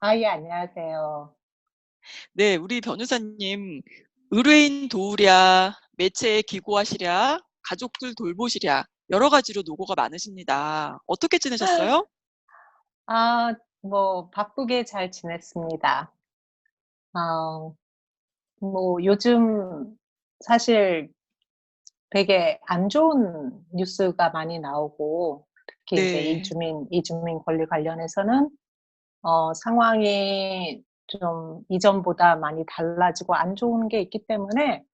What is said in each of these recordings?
예, 안녕하세요. 네, 우리 변호사님, 의뢰인 도우랴, 매체에 기고하시랴, 가족들 돌보시랴, 여러 가지로 노고가 많으십니다. 어떻게 지내셨어요? 바쁘게 잘 지냈습니다. 아, 요즘 사실 되게 안 좋은 뉴스가 많이 나오고, 특히 이제 네. 이주민 권리 관련해서는, 상황이 좀 이전보다 많이 달라지고 안 좋은 게 있기 때문에,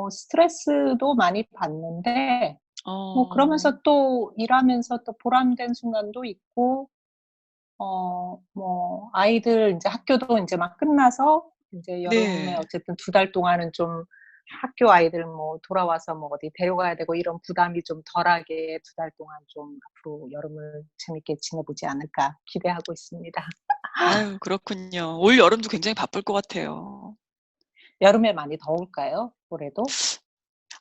스트레스도 많이 받는데, 어, 그러면서 또 일하면서 또 보람된 순간도 있고, 아이들 이제 학교도 이제 막 끝나서 이제 여름에 네. 어쨌든 2달 동안은 좀 학교 아이들 돌아와서 어디 데려가야 되고 이런 부담이 좀 덜하게 2달 동안 좀 앞으로 여름을 재밌게 지내보지 않을까 기대하고 있습니다. 아유, 그렇군요. 올 여름도 굉장히 바쁠 것 같아요. 여름에 많이 더울까요? 올해도?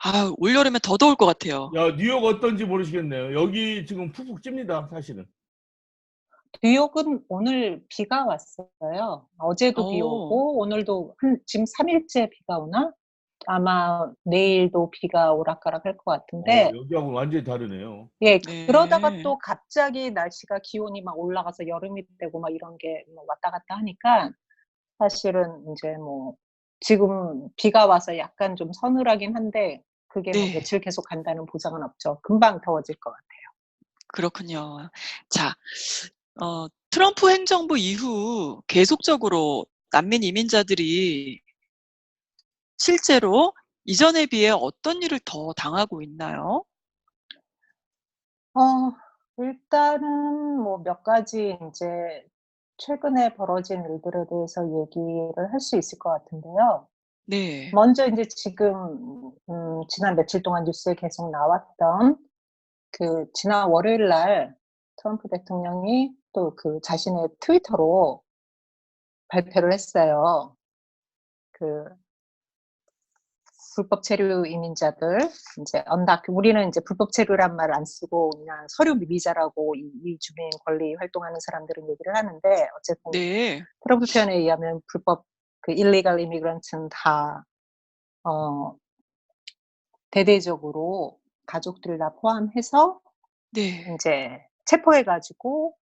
아유, 올 여름에 더 더울 것 같아요. 야, 뉴욕 어떤지 모르시겠네요. 여기 지금 푹푹 찝니다, 사실은. 뉴욕은 오늘 비가 왔어요. 어제도 비 어, 오고 오늘도 지금 3일째 비가 오나? 아마 내일도 비가 오락가락할 것 같은데 여기하고 완전히 다르네요. 예, 그러다가 네. 또 갑자기 날씨가 기온이 막 올라가서 여름이 되고 막 이런 게 왔다 갔다 하니까 사실은 인제 지금 비가 와서 약간 좀 서늘하긴 한데 그게 네. 며칠 계속 간다는 보장은 없죠. 금방 더워질 것 같아요. 그렇군요. 자, 트럼프 행정부 이후 계속적으로 난민 이민자들이 실제로 이전에 비해 어떤 일을 더 당하고 있나요? 어 일단은 몇 가지 인제 최근에 벌어진 일들에 대해서 얘기를 할 수 있을 것 같은데요. 네. 먼저 인제 지금 지난 며칠 동안 뉴스에 계속 나왔던 지난 월요일 날 트럼프 대통령이 또 자신의 트위터로 발표를 했어요. 그 불법 체류 이민자들 인제 우리는 인제 불법 체류란 말을 안 쓰고 그냥 서류 미비자라고 이 주민 권리 활동하는 사람들은 얘기를 하는데 어쨌든 네. 트럼프 표현에 의하면 불법 illegal immigrant는 다 어 대대적으로 가족들을 다 포함해서 네. 인제 체포해 가지고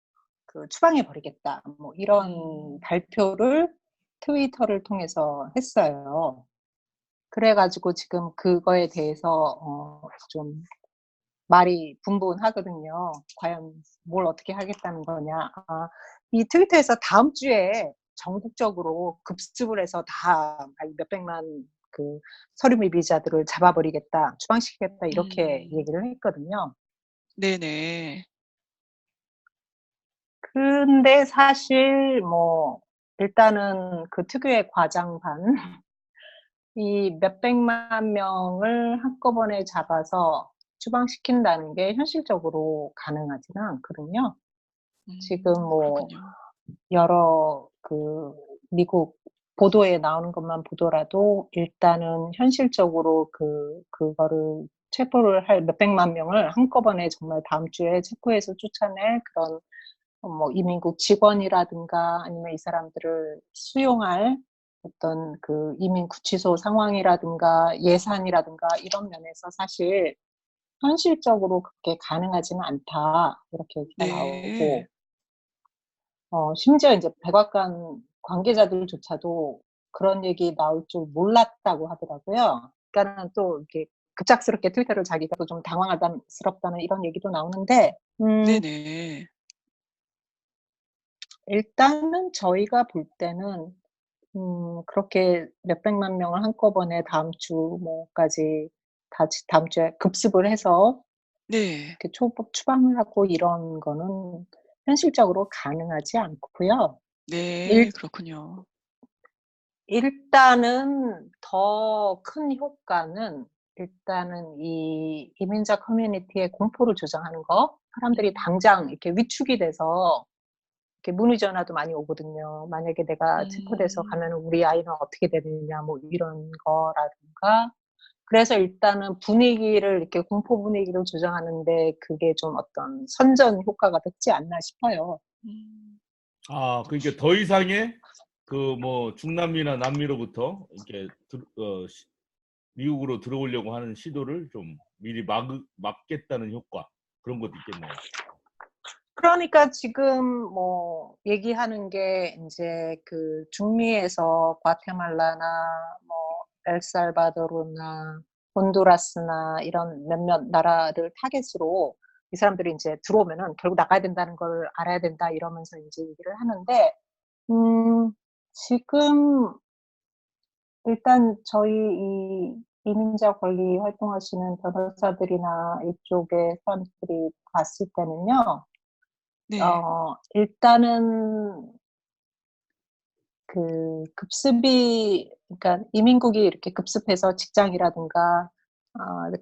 "추방해 버리겠다." 이런 음. 발표를 트위터를 통해서 했어요. 그래 가지고 지금 그거에 대해서 좀 말이 분분하거든요. 과연 뭘 어떻게 하겠다는 거냐. 이 트위터에서 다음 주에 전국적으로 급습을 해서 다 몇백만 서류 미비자들을 잡아 버리겠다. 추방시키겠다. 이렇게 음. 얘기를 했거든요. 네네. 근데 사실 일단은 그 특유의 과장 반 이 몇백만 명을 한꺼번에 잡아서 추방시킨다는 게 현실적으로 가능하지는 않거든요. 지금 그렇군요. 여러 미국 보도에 나오는 것만 보더라도 일단은 현실적으로 그거를 체포를 할 몇백만 명을 한꺼번에 정말 다음 주에 체포해서 쫓아낼 그런 이민국 직원이라든가 아니면 이 사람들을 수용할 어떤 이민 구치소 상황이라든가 예산이라든가 이런 면에서 사실 "현실적으로 그게 가능하지는 않다." 이렇게 얘기가 네. 나오고 심지어 인제 백악관 관계자들조차도 그런 얘기 나올 줄 몰랐다고 하더라고요. 그러니까는 또 이렇게 급작스럽게 트위터를 자기가 또 좀 당황하다 스럽다는 이런 얘기도 나오는데 네네. 일단은 저희가 볼 때는 그렇게 몇백만 명을 한꺼번에 다음 주 까지 다음 주에 급습을 해서 네. 이렇게 초법 추방을 하고 이런 거는 현실적으로 가능하지 않고요. 네. 일 그렇군요. 일단은 더 큰 효과는 일단은 이 이민자 커뮤니티의 공포를 조장하는 거. 사람들이 음. 당장 이렇게 위축이 돼서 이렇게 문의 전화도 많이 오거든요. "만약에 내가 체포돼서 음. 가면은 우리 아이는 어떻게 되느냐." 이런 거라든가. 그래서 일단은 분위기를 이렇게 공포 분위기를 조정하는 데 그게 좀 어떤 선전 효과가 됐지 않나 싶어요. 음. 아, 그러니까 더 이상의 그 뭐 중남미나 남미로부터 이렇게 미국으로 들어오려고 하는 시도를 좀 미리 막겠다는 효과 그런 것도 있겠네요. 그러니까 지금 뭐 얘기하는 게 이제 그 중미에서 과테말라나 뭐 엘살바도르나 혼두라스나 이런 몇몇 나라를 타겟으로 이 사람들이 이제 들어오면은 결국 나가야 된다는 걸 알아야 된다 이러면서 이제 얘기를 하는데, 지금 일단 저희 이 이민자 권리 활동하시는 변호사들이나 이쪽의 사람들이 봤을 때는요, 네. 일단은 그 급습이, 그러니까 이민국이 이렇게 급습해서 직장이라든가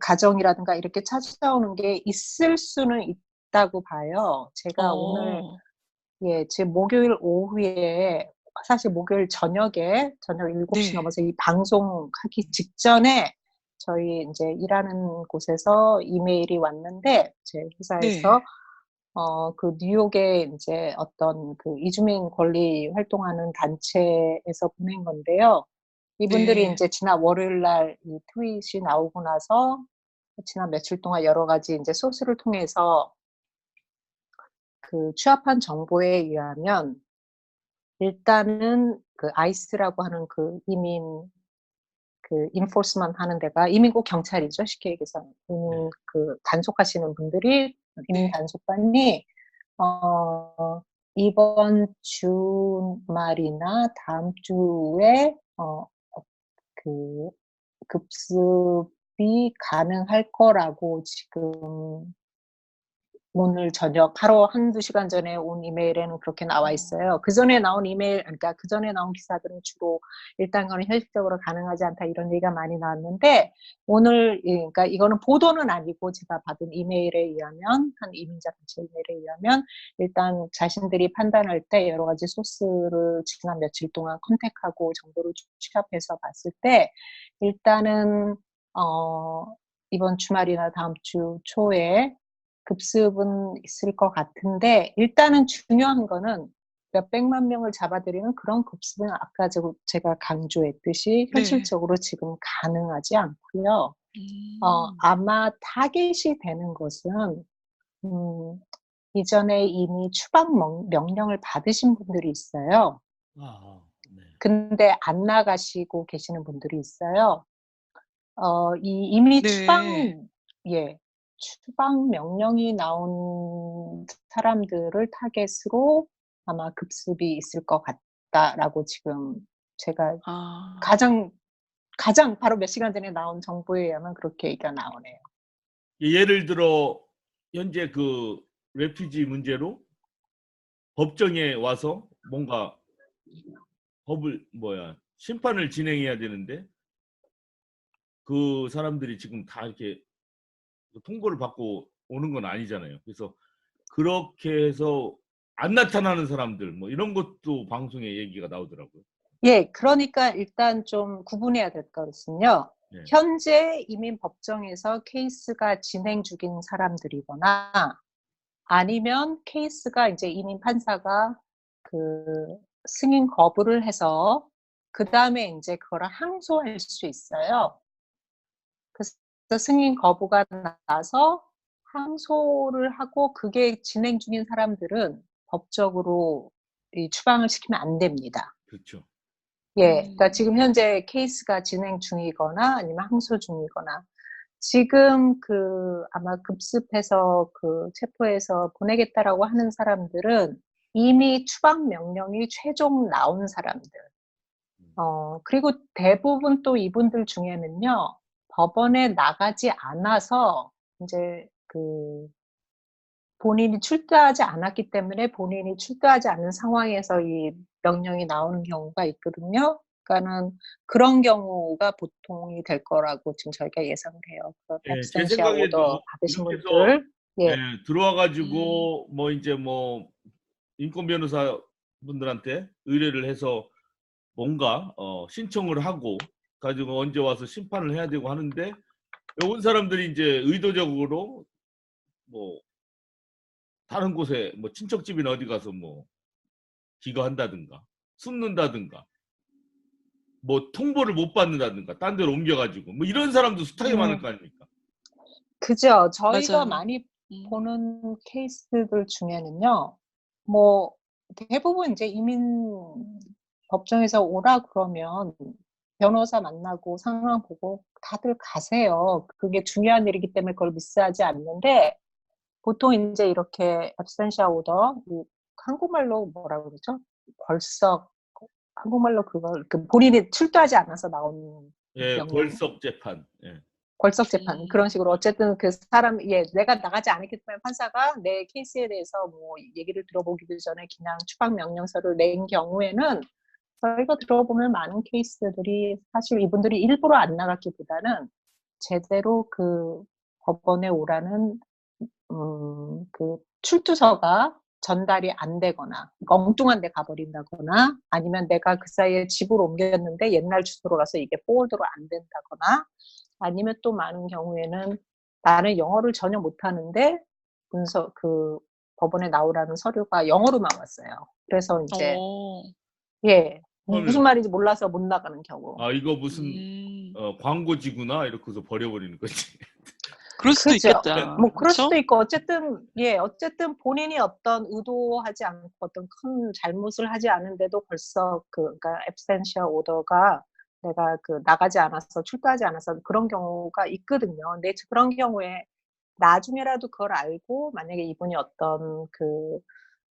가정이라든가 이렇게 찾아오는 게 있을 수는 있다고 봐요. 제가 오늘 어. 지금 목요일 오후에, 사실 목요일 저녁에, 저녁 7시 네. 넘어서 이 방송하기 직전에 저희 이제 일하는 곳에서 이메일이 왔는데, 제 회사에서 네. 그 뉴욕에 이제 어떤 그 이주민 권리 활동하는 단체에서 보낸 건데요. 이분들이 네. 이제 지난 월요일 날 이 트윗이 나오고 나서 지난 며칠 동안 여러 가지 이제 소스를 통해서 그 취합한 정보에 의하면, 일단은 그 아이스라고 하는 그 이민 그 인포스먼트 하는 데가 이민국 경찰이죠. 쉽게 얘기해서 네. 이민 그 단속하시는 분들이, 이민 네. 단속반이 이번 주말이나 다음 주에 그 급습이 가능할 거라고 지금 오늘 저녁 바로 한두 시간 전에 온 이메일에는 그렇게 나와 있어요. 그전에 나온 이메일, 그러니까 그전에 나온 기사들은 주로 일단 그거는 현실적으로 가능하지 않다 이런 얘기가 많이 나왔는데, 오늘 그러니까 이거는 보도는 아니고 제가 받은 이메일에 의하면, 한 이민자 단체 이메일에 의하면, 일단 자신들이 판단할 때 여러 가지 소스를 지난 며칠 동안 컨택하고 정보를 취합해서 봤을 때, 일단은 이번 주말이나 다음 주 초에 급습은 있을 것 같은데, 일단은 중요한 거는 몇백만 명을 잡아들이는 그런 급습은 아까 제가 강조했듯이 네. 현실적으로 지금 가능하지 않고요. 음. 아마 타겟이 되는 것은, 음, 이전에 이미 추방 명령을 받으신 분들이 있어요. 아, 네. 근데 안 나가시고 계시는 분들이 있어요. 이미 네. 추방 명령이 나온 사람들을 타겟으로 아마 급습이 있을 것 같다라고 지금 제가 아. 가장 바로 몇 시간 전에 나온 정보에 의하면 그렇게 얘기가 나오네요. 예를 들어 현재 그 레퓨지 문제로 법정에 와서 뭔가 심판을 진행해야 되는데 그 사람들이 지금 다 이렇게 통보를 받고 오는 건 아니잖아요. 그래서 그렇게 해서 안 나타나는 사람들 뭐 이런 것도 방송에 얘기가 나오더라고요. 그러니까 일단 좀 구분해야 될 것은요. 네. 현재 이민 법정에서 케이스가 진행 중인 사람들이거나, 아니면 케이스가 이제 이민 판사가 그 승인 거부를 해서 그다음에 이제 그거를 항소할 수 있어요. 그래서 승인 거부가 나서 항소를 하고 그게 진행 중인 사람들은 법적으로 이 추방을 시키면 안 됩니다. 그렇죠. 그러니까 지금 현재 케이스가 진행 중이거나 아니면 항소 중이거나, 지금 아마 급습해서 체포해서 보내겠다라고 하는 사람들은 이미 추방 명령이 최종 나온 사람들. 그리고 대부분 또 이분들 중에는요, 법원에 나가지 않아서 이제 본인이 출두하지 않았기 때문에 본인이 출두하지 않는 상황에서 이 명령이 나오는 경우가 있거든요. 그러니까는 그런 경우가 보통이 될 거라고 지금 저희가 예상을 해요. 그 예, 제 앱센시아 생각에도 오더 받으신 이렇게 해서 분들. 예. 들어와 음. 가지고 뭐 이제 뭐 인권 변호사 분들한테 의뢰를 해서 뭔가 신청을 하고 가지고 언제 와서 심판을 해야 되고 하는데 온 사람들이 이제 의도적으로 뭐 다른 곳에 뭐 친척집이나 어디 가서 뭐 기거한다든가 숨는다든가 뭐 통보를 못 받는다든가 딴 데로 옮겨가지고 뭐 이런 사람도 숱하게 많을 거 아닙니까? 그죠. 저희가 맞아요. 많이 음. 보는 케이스들 중에는요, 뭐, 대부분 이제 이민 법정에서 오라 그러면 변호사 만나고 상황 보고 다들 가세요. 그게 중요한 일이기 때문에 그걸 미스하지 않는데, 보통 이제 이렇게 absentia order, 한국말로 뭐라 그러죠? 벌써, 한국말로 그걸, 본인이 출두하지 않아서 나온 예, 명령. 벌석 재판. 예. 벌석 재판 그런 식으로 어쨌든 그 사람 내가 나가지 않았기 때문에 판사가 내 케이스에 대해서 뭐 얘기를 들어보기도 전에 그냥 추방 명령서를 낸 경우에는 저희가 들어보면 많은 케이스들이 사실 이분들이 일부러 안 나갔기보다는 제대로 그 법원에 오라는 그 출두서가 전달이 안 되거나 엉뚱한 데 가버린다거나 아니면 내가 그 사이에 집을 옮겼는데 옛날 주소로 가서 이게 포워드로 안 된다거나 아니면 또 많은 경우에는 나는 영어를 전혀 못하는데 그 법원에 나오라는 서류가 영어로만 왔어요. 그래서 이제 어. 무슨 말인지 몰라서 못 나가는 경우. 아 이거 무슨 음. 광고지구나 이렇게서 버려버리는 거지. 그럴 수도 그죠. 있겠다. 뭐 그럴 그쵸? 수도 있고 어쨌든 본인이 어떤 의도하지 않고 어떤 큰 잘못을 하지 않은데도 벌써 그러니까 absentia order가 내가 나가지 않아서 출두하지 않아서 그런 경우가 있거든요. 근데 그런 경우에 나중에라도 그걸 알고 만약에 이분이 어떤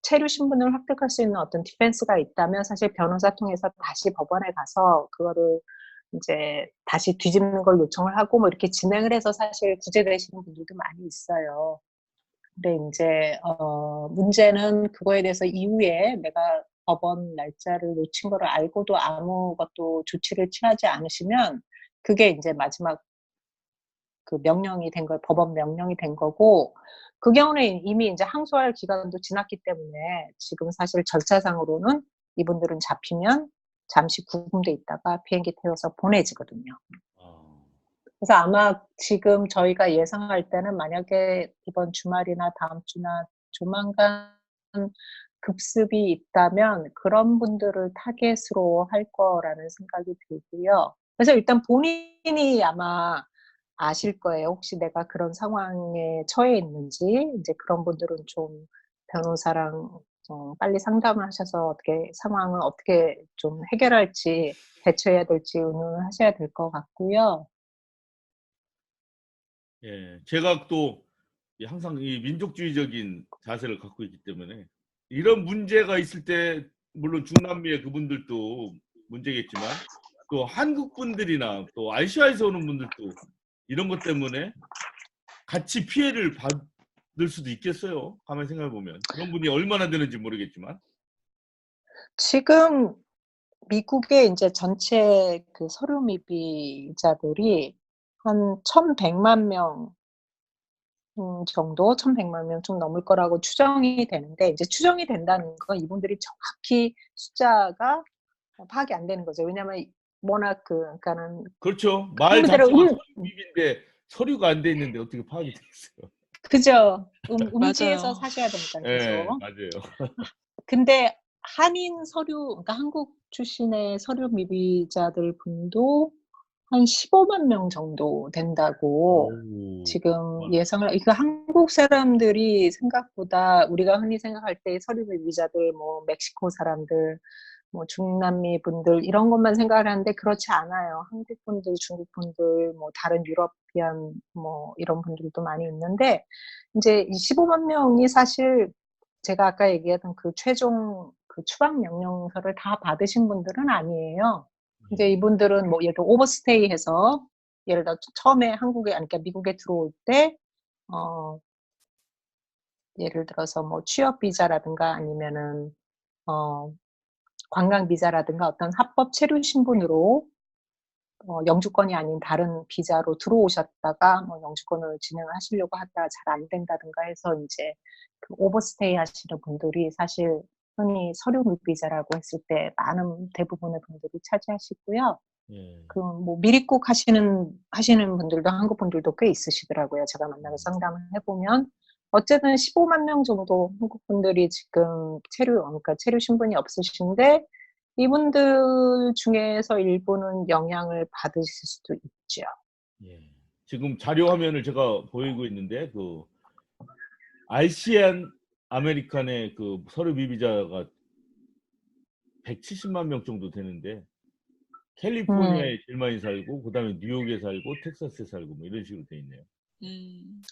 체류 신분을 획득할 수 있는 어떤 디펜스가 있다면 사실 변호사 통해서 다시 법원에 가서 그거를 이제 다시 뒤집는 걸 요청을 하고 뭐 이렇게 진행을 해서 사실 구제되시는 분들도 많이 있어요. 근데 이제 문제는 그거에 대해서 이후에 내가 법원 날짜를 놓친 거를 알고도 아무것도 조치를 취하지 않으시면 그게 이제 마지막 그 명령이 된 거, 법원 명령이 된 거고, 그 경우는 이미 이제 항소할 기간도 지났기 때문에 지금 사실 절차상으로는 이분들은 잡히면 잠시 구금돼 있다가 비행기 태워서 보내지거든요. 그래서 아마 지금 저희가 예상할 때는 만약에 이번 주말이나 다음 주나 조만간 급습이 있다면 그런 분들을 타겟으로 할 거라는 생각이 들고요. 그래서 일단 본인이 아마 아실 거예요. 혹시 내가 그런 상황에 처해 있는지. 이제 그런 분들은 좀 변호사랑 빨리 상담을 하셔서 어떻게 상황을 어떻게 좀 해결할지 대처해야 될지 의논을 하셔야 될 것 같고요. 예, 제가 또 항상 이 민족주의적인 자세를 갖고 있기 때문에 이런 문제가 있을 때 물론 중남미의 그분들도 문제겠지만 또 한국 분들이나 또 아시아에서 오는 분들도 이런 것 때문에 같이 피해를 받을 수도 있겠어요. 가만히 생각해 보면 그런 분이 얼마나 되는지 모르겠지만 지금 미국의 이제 전체 그 서류 미비자들이 한 1,100만 명 정도, 1,100만 명 좀 넘을 거라고 추정이 되는데 이제 추정이 된다는 건 이분들이 정확히 숫자가 파악이 안 되는 거죠. 왜냐하면 워낙 그러니까는 그렇죠. 말 그대로 자체가 서류 미비인데 서류가 안 돼 있는데 어떻게 파악이 되겠어요? 그죠. 맞아요. 음지에서 사셔야 되니까 예, 계속. 맞아요. 근데 한인 서류, 그러니까 한국 출신의 서류 미비자들 분도 한 15만 명 정도 된다고 오, 지금 예상을, 이거 한국 사람들이 생각보다 우리가 흔히 생각할 때 서류 미비자들, 뭐 멕시코 사람들, 뭐 중남미 분들 이런 것만 생각을 하는데 그렇지 않아요. 한국 분들, 중국 분들, 뭐 다른 유러피안 뭐 이런 분들도 많이 있는데 이제 이 15만 명이 사실 제가 아까 얘기했던 그 최종 그 추방 명령서를 다 받으신 분들은 아니에요. 이제 이분들은 뭐 예를 들어 오버스테이해서 예를 들어 처음에 한국에 아니 그러니까 미국에 들어올 때 예를 들어서 뭐 취업 비자라든가 아니면은 관광 비자라든가 어떤 합법 체류 신분으로 영주권이 아닌 다른 비자로 들어오셨다가 뭐 영주권을 진행을 하시려고 하다가 잘 안 된다든가 해서 이제 그 오버스테이 하시는 분들이 사실 흔히 서류 미비자라고 했을 때 많은 대부분의 분들이 차지하시고요. 예. 그 뭐 미립국 하시는 분들도 한국 분들도 꽤 있으시더라고요. 제가 만나서 상담을 해보면 어쨌든 15만 명 정도 한국 분들이 지금 그러니까 체류 신분이 없으신데 이분들 중에서 일부는 영향을 받으실 수도 있죠. 예. 지금 자료 화면을 제가 보이고 있는데 그 아시안 아메리칸의 그 서류 미비자가 170만 명 정도 되는데 캘리포니아에 제일 많이 살고 그다음에 뉴욕에 살고 텍사스에 살고 뭐 이런 식으로 돼 있네요. 음.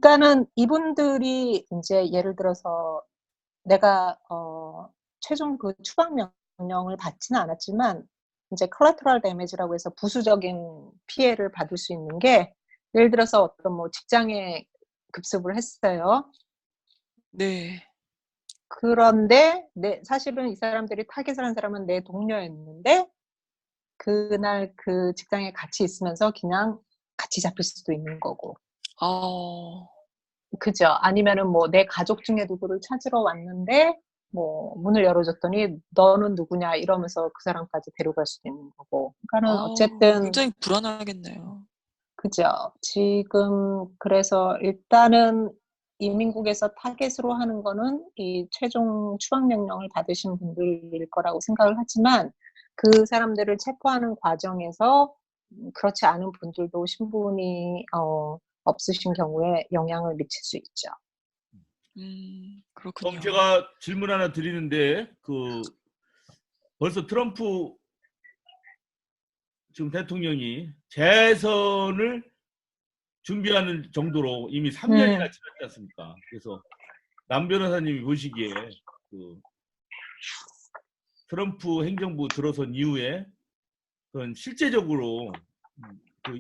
그러니까는 이분들이 이제 예를 들어서 내가 최종 그 추방 명령을 받지는 않았지만 이제 collateral damage라고 해서 부수적인 피해를 받을 수 있는 게 예를 들어서 어떤 뭐 직장에 급습을 했어요. 네. 그런데 사실은 이 사람들이 타겟을 한 사람은 내 동료였는데 그날 그 직장에 같이 있으면서 그냥 같이 잡힐 수도 있는 거고. 어. 그죠. 아니면은 뭐 내 가족 중에 누구를 찾으러 왔는데 뭐 문을 열어줬더니 너는 누구냐 이러면서 그 사람까지 데려갈 수도 있는 거고. 그러니까는 어쨌든 굉장히 불안하겠네요. 그죠. 지금 그래서 일단은 이민국에서 타겟으로 하는 거는 이 최종 추방 명령을 받으신 분들일 거라고 생각을 하지만 그 사람들을 체포하는 과정에서 그렇지 않은 분들도 신분이 없으신 경우에 영향을 미칠 수 있죠. 그럼 그렇군요. 제가 질문 하나 드리는데 그 벌써 트럼프 지금 대통령이 재선을 준비하는 정도로 이미 3년이나 지났지 않습니까? 그래서 남 변호사님이 보시기에 그 트럼프 행정부 들어선 이후에 그런 실제적으로 그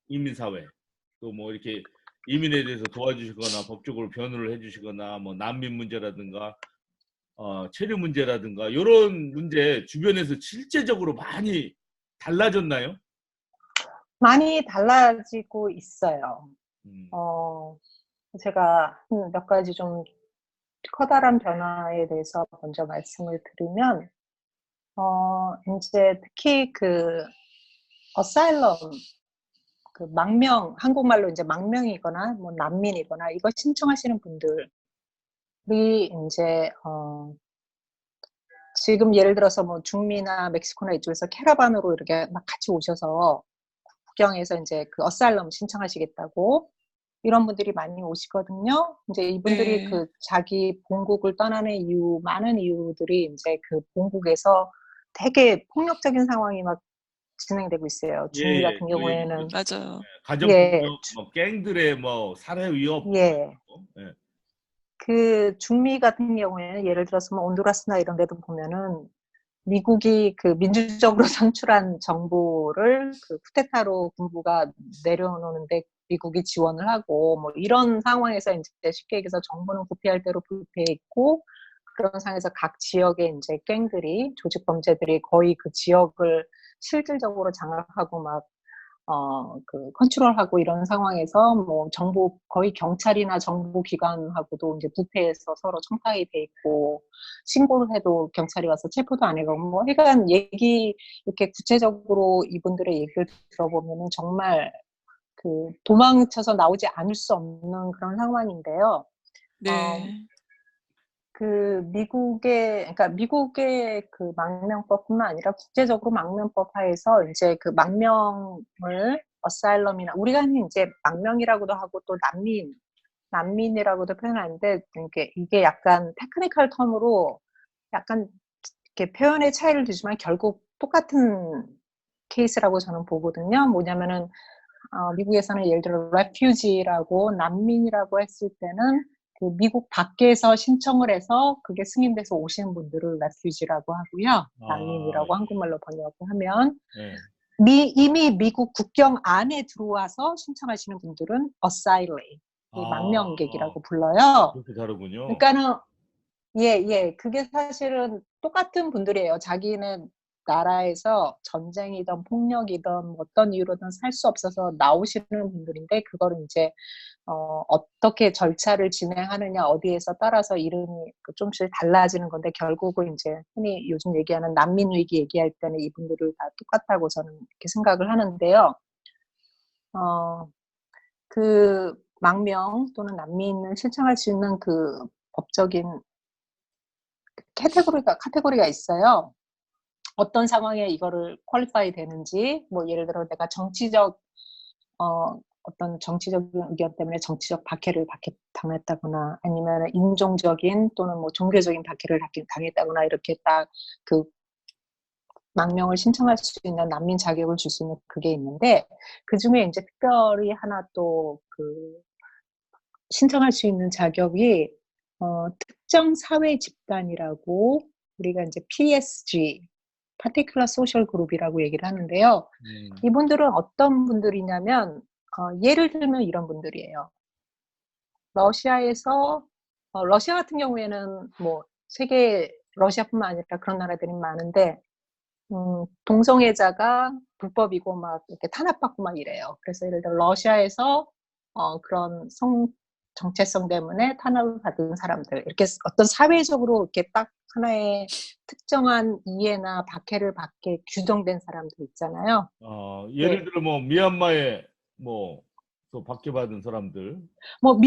이민 사회 또 뭐 이렇게 이민에 대해서 도와주시거나 법적으로 변호를 해주시거나 뭐 난민 문제라든가 체류 문제라든가 이런 문제 주변에서 실제적으로 많이 달라졌나요? 많이 달라지고 있어요. 음, 제가 몇 가지 좀 커다란 변화에 대해서 먼저 말씀을 드리면, 이제 특히 그 어사일럼, 그 한국말로 이제 망명이거나 뭐 난민이거나 이거 신청하시는 분들이 이제 지금 예를 들어서 뭐 중미나 멕시코나 이쪽에서 캐러반으로 이렇게 막 같이 오셔서 국경에서 이제 그 어사일럼 신청하시겠다고 이런 분들이 많이 오시거든요. 이제 이분들이 네. 그 자기 본국을 떠나는 많은 이유들이 이제 그 본국에서 되게 폭력적인 상황이 막 진행되고 있어요. 중미 예, 같은 저희 경우에는 맞아요. 예, 가정폭력, 뭐 갱들의 뭐 살해 위협, 예. 예, 그 중미 같은 경우에는 예를 들어서 뭐 온두라스나 이런 데도 보면은 미국이 그 민주적으로 선출한 정부를 그 쿠데타로 군부가 내려놓는데 미국이 지원을 하고 뭐 이런 상황에서 이제 쉽게 얘기해서 정부는 부패할 대로 부패해 있고 그런 상황에서 각 지역의 이제 갱들이 조직 범죄들이 거의 그 지역을 실질적으로 장악하고 막 그 컨트롤하고 이런 상황에서 뭐 정부 거의 경찰이나 정부 기관하고도 이제 부패해서 서로 청탁이 돼 있고 신고를 해도 경찰이 와서 체포도 안 해가고 뭐 하여간 이렇게 구체적으로 이분들의 얘기를 들어보면은 정말 그 도망쳐서 나오지 않을 수 없는 그런 상황인데요. 네. 그러니까 미국의 그 망명법뿐만 아니라 국제적으로 망명법 하에서 이제 그 망명을 어사일럼이나 우리가 하는 이제 망명이라고도 하고 또 난민이라고도 표현하는데 이게 약간 테크니컬 텀으로 약간 이렇게 표현의 차이를 두지만 결국 똑같은 케이스라고 저는 보거든요. 뭐냐면은 미국에서는 예를 들어 refugee라고 난민이라고 했을 때는 그 미국 밖에서 신청을 해서 그게 승인돼서 오시는 분들을 refugee라고 하고요. 난민이라고 한국말로 번역하면 예. 이미 미국 국경 안에 들어와서 신청하시는 분들은 asylum, 망명객이라고 불러요. 그렇게 다르군요. 그러니까는 그게 사실은 똑같은 분들이에요. 자기네 나라에서 전쟁이든 폭력이든 어떤 이유로든 살 수 없어서 나오시는 분들인데 그거를 이제 어떻게 절차를 진행하느냐 어디에서 따라서 이름이 좀씩 달라지는 건데 결국은 이제 흔히 요즘 얘기하는 난민 위기 얘기할 때는 이분들을 다 똑같다고 저는 이렇게 생각을 하는데요. 그 망명 또는 난민을 신청할 수 있는 그 법적인 카테고리가 있어요. 어떤 상황에 이거를 퀄리파이 되는지, 뭐 예를 들어 내가 어떤 정치적인 의견 때문에 정치적 박해를 당했다거나 아니면 인종적인 또는 뭐 종교적인 박해를 당했다거나 이렇게 딱 그 망명을 신청할 수 있는 난민 자격을 줄 수 있는 그게 있는데 그 중에 이제 특별히 하나 또 그 신청할 수 있는 자격이 특정 사회 집단이라고 우리가 이제 PSG, Particular Social Group이라고 얘기를 하는데요. 이분들은 어떤 분들이냐면 예를 들면 이런 분들이에요. 러시아 같은 경우에는 뭐 세계 러시아뿐만 아니라 그런 나라들이 많은데 동성애자가 불법이고 막 이렇게 탄압받고 막 이래요. 그래서 예를 들어 러시아에서 그런 성 정체성 때문에 탄압을 받은 사람들 이렇게 어떤 사회적으로 이렇게 딱 하나의 특정한 이해나 박해를 받게 규정된 사람들 있잖아요. 예를 예. 들어 뭐 미얀마에 뭐 또 박해받은 사람들, 뭐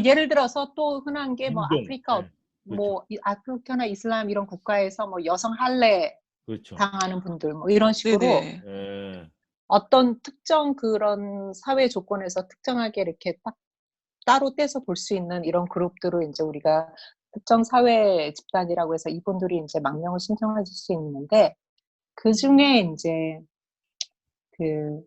예를 들어서 또 흔한 게 뭐 인종, 네, 그렇죠. 뭐 아프리카나 이슬람 이런 국가에서 뭐 여성 할례 그렇죠. 당하는 분들 뭐 이런 식으로 네네. 예. 어떤 특정 그런 사회 조건에서 특정하게 이렇게 딱 따로 떼서 볼 수 있는 이런 그룹들을 이제 우리가 특정 사회 집단이라고 해서 이분들이 이제 망명을 신청해 줄 수 있는데 그 중에 이제 그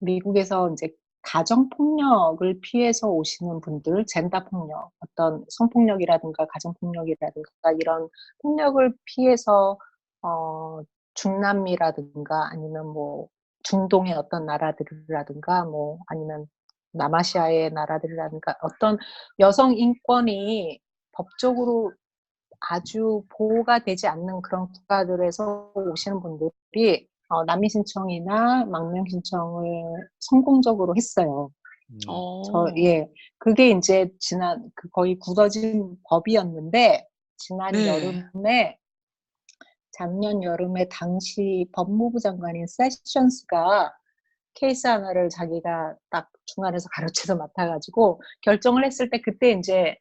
미국에서 이제 가정폭력을 피해서 오시는 분들, 젠더 폭력, 어떤 성폭력이라든가 가정폭력이라든가 이런 폭력을 피해서 중남미라든가 아니면 뭐 중동의 어떤 나라들이라든가 뭐 아니면 남아시아의 나라들이라든가 어떤 여성 인권이 법적으로 아주 보호가 되지 않는 그런 국가들에서 오시는 분들이 난민 신청이나 망명 신청을 성공적으로 했어요. 예. 그게 이제 거의 굳어진 법이었는데, 네. 작년 여름에 당시 법무부 장관인 세션스가 케이스 하나를 자기가 딱 중간에서 가로채서 맡아가지고 결정을 했을 때 그때 이제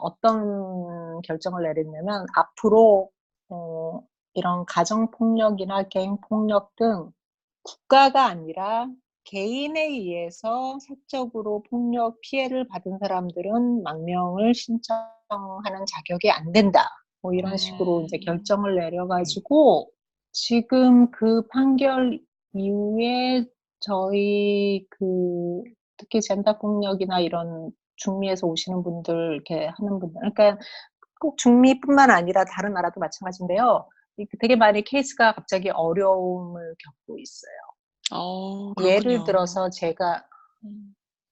어떤 결정을 내렸냐면 앞으로 이런 가정폭력이나 개인폭력 등 국가가 아니라 개인에 의해서 사적으로 폭력 피해를 받은 사람들은 망명을 신청하는 자격이 안 된다. 뭐 이런 식으로 이제 결정을 내려가지고 지금 그 판결 이후에 저희 특히 젠더 폭력이나 이런 중미에서 오시는 분들 이렇게 하는 분들 그러니까 꼭 중미뿐만 아니라 다른 나라도 마찬가지인데요. 되게 많이 케이스가 갑자기 어려움을 겪고 있어요. 예를 그렇군요. 들어서 제가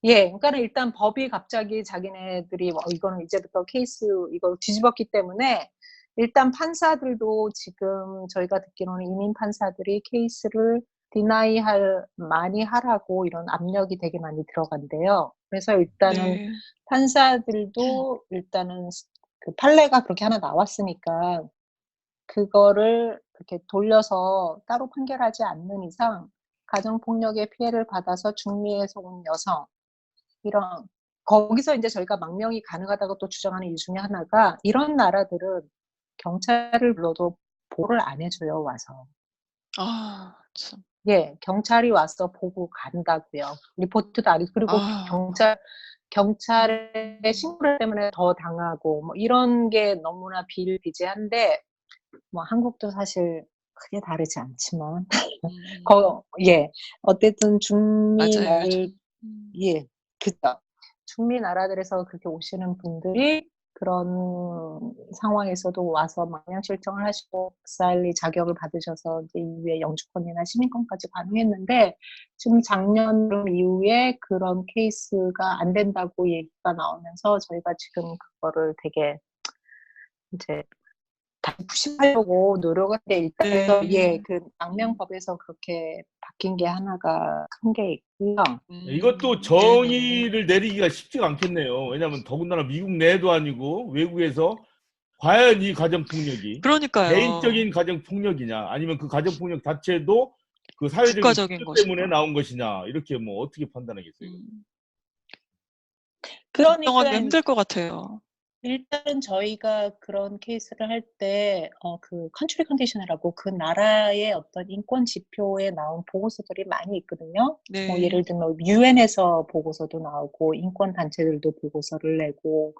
그러니까는 일단 법이 갑자기 자기네들이 이거는 이제부터 케이스 이거 뒤집었기 때문에 일단 판사들도 지금 저희가 듣기로는 이민 판사들이 케이스를 많이 하라고 이런 압력이 되게 많이 들어간대요. 그래서 일단은 네. 판사들도 일단은 그 판례가 그렇게 하나 나왔으니까 그거를 그렇게 돌려서 따로 판결하지 않는 이상 가정폭력의 피해를 받아서 중미에서 온 여성 이런 거기서 이제 저희가 망명이 가능하다고 또 주장하는 이유 중에 하나가 이런 나라들은 경찰을 불러도 보호를 안 해줘요 와서. 참. 예, 경찰이 와서 보고 간다고요. 리포트도 안 해주고 그리고 경찰의 신고 때문에 더 당하고 뭐 이런 게 너무나 비일비재한데 뭐 한국도 사실 크게 다르지 않지만 어쨌든 맞아요. 예, 그죠. 중미 나라들에서 그렇게 오시는 분들이 그런 상황에서도 와서 망명 신청을 하시고 박사일리 자격을 받으셔서 이제 이후에 영주권이나 시민권까지 가능했는데 지금 작년 이후에 그런 케이스가 안 된다고 얘기가 나오면서 저희가 지금 그거를 되게 이제 다시 푸시하려고 노력을 했는데 일단 그 망명법에서 그렇게 바뀐 게 하나가 큰 게 있고요. 이것도 네네. 정의를 내리기가 쉽지가 않겠네요. 왜냐하면 더군다나 미국 내도 아니고 외국에서 과연 이 가정폭력이 그러니까요. 개인적인 가정폭력이냐 아니면 그 가정폭력 자체도 그 사회적인 국가적인 구조 때문에 것인가. 나온 것이냐 이렇게 뭐 어떻게 판단하겠어요? 그러니까 걱정하기 힘들 것 같아요. 일단 저희가 그런 케이스를 할 때 그 컨트리 컨디셔너라고 그 나라의 어떤 인권 지표에 나온 보고서들이 많이 있거든요. 뭐 네. 예를 들면 유엔에서 보고서도 나오고 인권 단체들도 보고서를 내고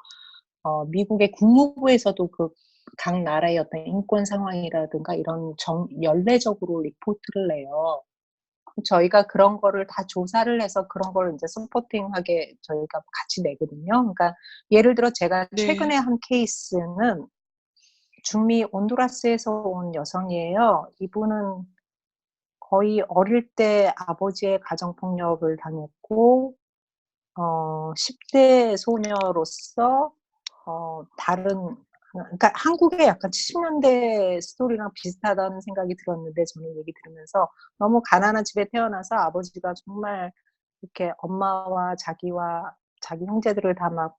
미국의 국무부에서도 그 각 나라의 어떤 인권 상황이라든가 이런 연례적으로 리포트를 내요. 저희가 그런 거를 다 조사를 해서 그런 걸 이제 서포팅하게 저희가 같이 내거든요. 그러니까 예를 들어 제가 네. 최근에 한 케이스는 중미 온두라스에서 온 여성이에요. 이분은 거의 어릴 때 아버지의 가정폭력을 당했고 10대 소녀로서 다른 그러니까 한국의 약간 70년대 스토리랑 비슷하다는 생각이 들었는데 저는 얘기 들으면서 너무 가난한 집에 태어나서 아버지가 정말 이렇게 엄마와 자기와 자기 형제들을 다 막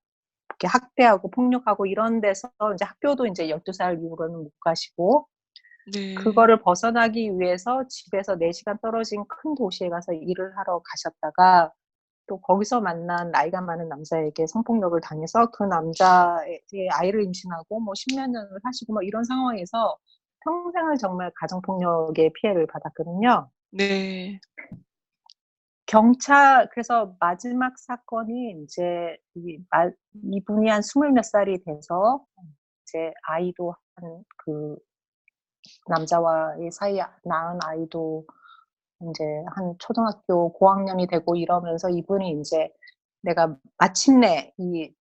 이렇게 학대하고 폭력하고 이런 데서 이제 학교도 이제 12살 이후로는 못 가시고 네. 그거를 벗어나기 위해서 집에서 4시간 떨어진 큰 도시에 가서 일을 하러 가셨다가 또 거기서 만난 나이가 많은 남자에게 성폭력을 당해서 그 남자의 아이를 임신하고 뭐 10몇 년을 사시고 뭐 이런 상황에서 평생을 정말 가정폭력의 피해를 받았거든요. 네. 그래서 마지막 사건이 이제 이분이 한 20몇 살이 돼서 이제 아이도 그 남자와의 사이에 낳은 아이도 이제 한 초등학교 고학년이 되고 이러면서 이분이 이제 내가 마침내 이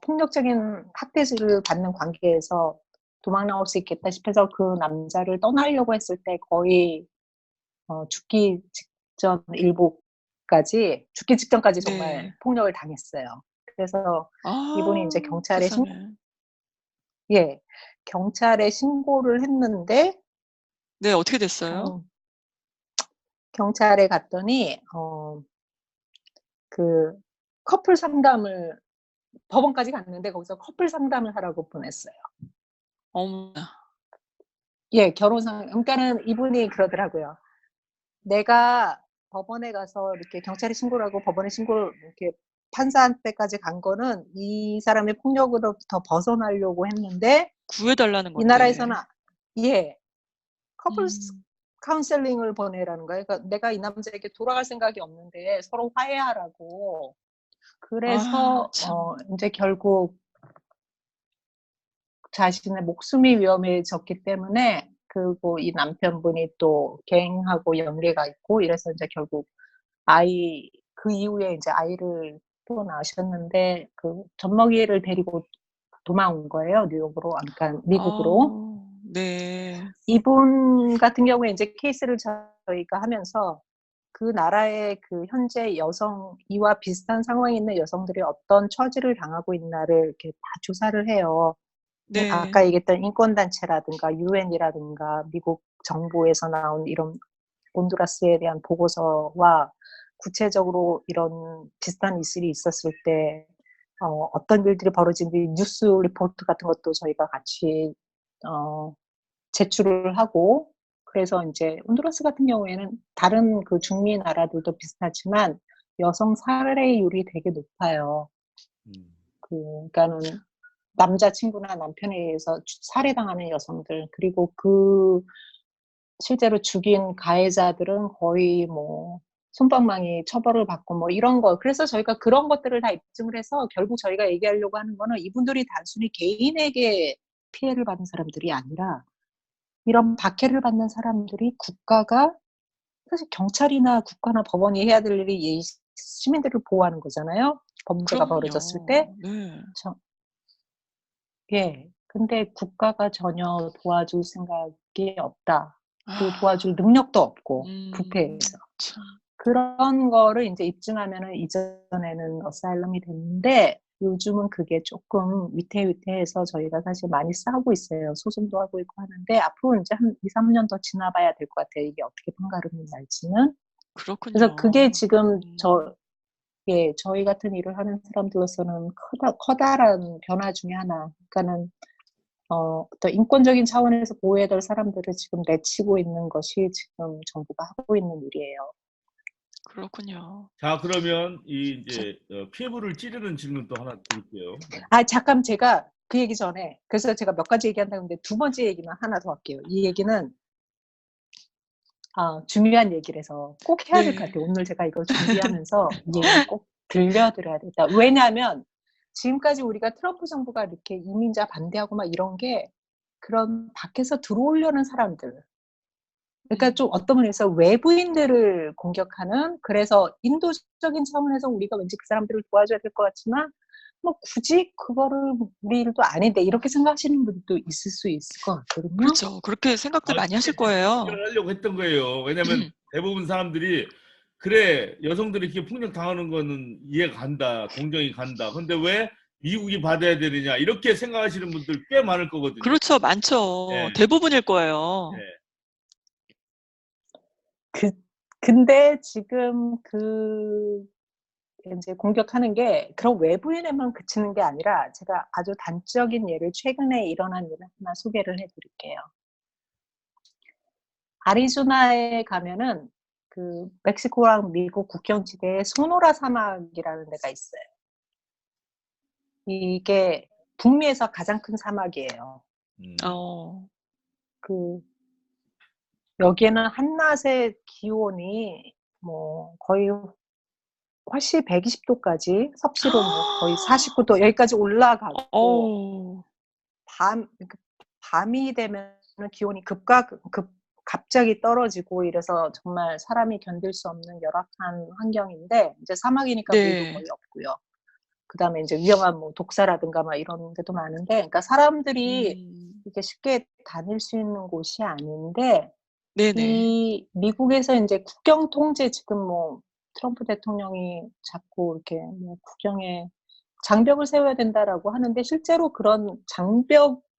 폭력적인 학대를 받는 관계에서 도망 나올 수 있겠다 싶어서 그 남자를 떠나려고 했을 때 거의 죽기 직전까지 정말 네. 폭력을 당했어요. 그래서 이분이 이제 아, 경찰에 세상에. 경찰에 신고를 했는데 네, 어떻게 됐어요? 경찰에 갔더니 그 커플 상담을 법원까지 갔는데 거기서 커플 상담을 하라고 보냈어요. 어머나. 그러니까는 이분이 그러더라고요. 내가 법원에 가서 이렇게 경찰에 신고를 하고 법원에 신고를 이렇게 판사한테까지 간 거는 이 사람의 폭력으로부터 벗어나려고 했는데 구해달라는 이 건데. 나라에서는 커플 음. 카운셀링을 보내라는 거예요. 그러니까 내가 이 남자에게 돌아갈 생각이 없는데 서로 화해하라고. 아, 그래서 참. 이제 결국 자신의 목숨이 위험해졌기 때문에 그리고 이 남편분이 또 갱하고 연계가 있고 이래서 이제 결국 그 이후에 이제 아이를 또 낳으셨는데 그 젖먹이를 데리고 도망온 거예요. 뉴욕으로, 그러니까 미국으로. 네. 이분 같은 경우에 이제 케이스를 저희가 하면서 그 나라의 그 현재 이와 비슷한 상황에 있는 여성들이 어떤 처지를 당하고 있나를 이렇게 다 조사를 해요. 네. 아까 얘기했던 인권단체라든가 유엔이라든가 미국 정부에서 나온 이런 온두라스에 대한 보고서와 구체적으로 이런 비슷한 이슈이 있었을 때 어떤 일들이 벌어진지 뉴스 리포트 같은 것도 저희가 같이 제출을 하고 그래서 이제 온두라스 같은 경우에는 다른 그 중미 나라들도 비슷하지만 여성 살해율이 되게 높아요. 그러니까는 남자친구나 남편에 의해서 살해당하는 여성들 그리고 실제로 죽인 가해자들은 거의 뭐 솜방망이 처벌을 받고 뭐 이런 거 그래서 저희가 그런 것들을 다 입증을 해서 결국 저희가 얘기하려고 하는 거는 이분들이 단순히 개인에게 피해를 받은 사람들이 아니라 이런 박해를 받는 사람들이 국가가 사실 경찰이나 국가나 법원이 해야 될 일이 시민들을 보호하는 거잖아요. 범죄가 벌어졌을 때. 그럼요. 네. 근데 국가가 전혀 도와줄 생각이 없다. 그리고 아, 도와줄 능력도 없고 부패해서. 참. 그런 거를 이제 입증하면은 이전에는 어사일럼이 됐는데 요즘은 그게 조금 위태위태해서 저희가 사실 많이 싸우고 있어요. 소송도 하고 있고 하는데 앞으로 이제 한 2-3년 더 지나봐야 될 것 같아요. 이게 어떻게 판가름이 날지는. 그래서 그게 그렇군요. 지금 저희 같은 일을 하는 사람들로서는 커다란 변화 중에 하나. 그러니까는 어떤 인권적인 차원에서 보호해야 될 사람들을 지금 내치고 있는 것이 지금 정부가 하고 있는 일이에요. 그렇군요. 자, 그러면 이제 피부를 찌르는 질문 또 하나 드릴게요. 잠깐 제가 그 얘기 전에 그래서 제가 몇 가지 얘기한다는데 두 번째 얘기만 하나 더 할게요. 이 얘기는 중요한 얘기라서 꼭 해야 될 것 네. 같아요. 오늘 제가 이거 준비하면서 이 얘기는 꼭 들려드려야 되겠다. 왜냐하면 지금까지 우리가 트럼프 정부가 이렇게 이민자 반대하고 막 이런 게 그런 밖에서 들어오려는 사람들, 그러니까 좀 어떤 면에서 외부인들을 공격하는, 그래서 인도적인 차원에서 우리가 왠지 그 사람들을 도와줘야 될 것 같지만 뭐 굳이 그거를 우리 일도 아닌데 이렇게 생각하시는 분도 있을 수 있을 것 같거든요. 그렇죠. 그렇게 생각들 많이 하실 거예요. 하려고 했던 거예요. 왜냐면 대부분 사람들이 그래, 여성들이 이렇게 폭력 당하는 거는 이해가 간다, 공정이 간다. 근데 왜 미국이 받아야 되느냐 이렇게 생각하시는 분들 꽤 많을 거거든요. 그렇죠. 많죠. 네. 대부분일 거예요. 네. 근데 지금 이제 공격하는 게 그런 외부인에만 그치는 게 아니라 제가 아주 단적인 예를 최근에 일어난 일을 하나 소개를 해드릴게요. 아리조나에 가면은 그 멕시코랑 미국 국경지대에 소노라 사막이라는 데가 있어요. 이게 북미에서 가장 큰 사막이에요. 여기에는 한낮의 기온이 뭐 거의 훨씬 120도까지 섭씨로 뭐 거의 49도 여기까지 올라가고 밤이 되면 기온이 갑자기 떨어지고 이래서 정말 사람이 견딜 수 없는 열악한 환경인데 이제 사막이니까 물도 거의 없고요. 그다음에 이제 위험한 뭐 독사라든가 막 이런 데도 많은데, 그러니까 사람들이 이렇게 쉽게 다닐 수 있는 곳이 아닌데 이 미국에서 이제 국경 통제 지금 뭐 트럼프 대통령이 자꾸 이렇게 뭐 국경에 장벽을 세워야 된다라고 하는데 실제로 그런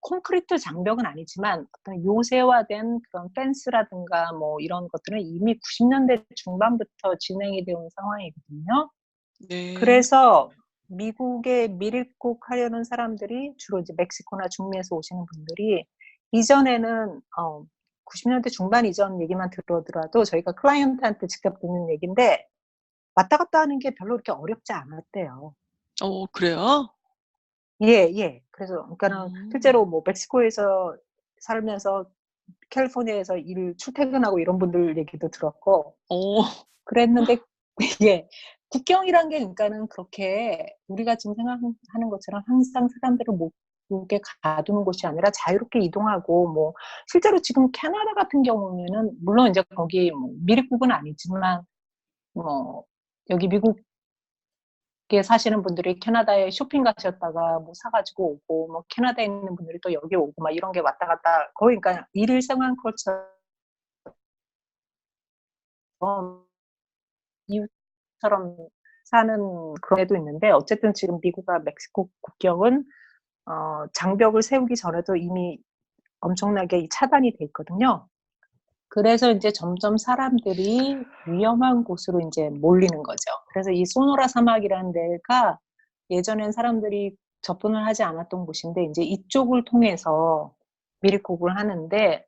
콘크리트 장벽은 아니지만 어떤 요새화된 그런 펜스라든가 뭐 이런 것들은 이미 90년대 중반부터 진행이 되어 온 상황이거든요. 그래서 미국에 밀입국하려는 사람들이 주로 이제 멕시코나 중미에서 오시는 분들이 이전에는 90년대 중반 이전 얘기만 들어더라도 저희가 클라이언트한테 직접 듣는 얘기인데 왔다 갔다 하는 게 별로 그렇게 어렵지 않았대요. 그래요? 예. 그래서 그러니까는 실제로 뭐 멕시코에서 살면서 캘리포니아에서 출퇴근하고 이런 분들 얘기도 들었고 그랬는데 예. 국경이란 게 그러니까는 그렇게 우리가 지금 생각하는 것처럼 항상 사람들을 목에 가두는 곳이 아니라 자유롭게 이동하고 뭐 실제로 지금 캐나다 같은 경우에는 물론 이제 거기 뭐 밀입국은 아니지만 뭐 여기 미국에 사시는 분들이 캐나다에 쇼핑 가셨다가 뭐 사가지고 오고 뭐 캐나다에 있는 분들이 또 여기 오고 막 이런 게 왔다 갔다 거의 그러니까 일생활 컬처 이웃처럼 사는 그런 애도 있는데 어쨌든 지금 미국과 멕시코 국경은 장벽을 세우기 전에도 이미 엄청나게 차단이 돼 있거든요. 그래서 이제 점점 사람들이 위험한 곳으로 이제 몰리는 거죠. 그래서 이 소노라 사막이라는 데가 예전엔 사람들이 접근을 하지 않았던 곳인데 이제 이쪽을 통해서 밀입국을 하는데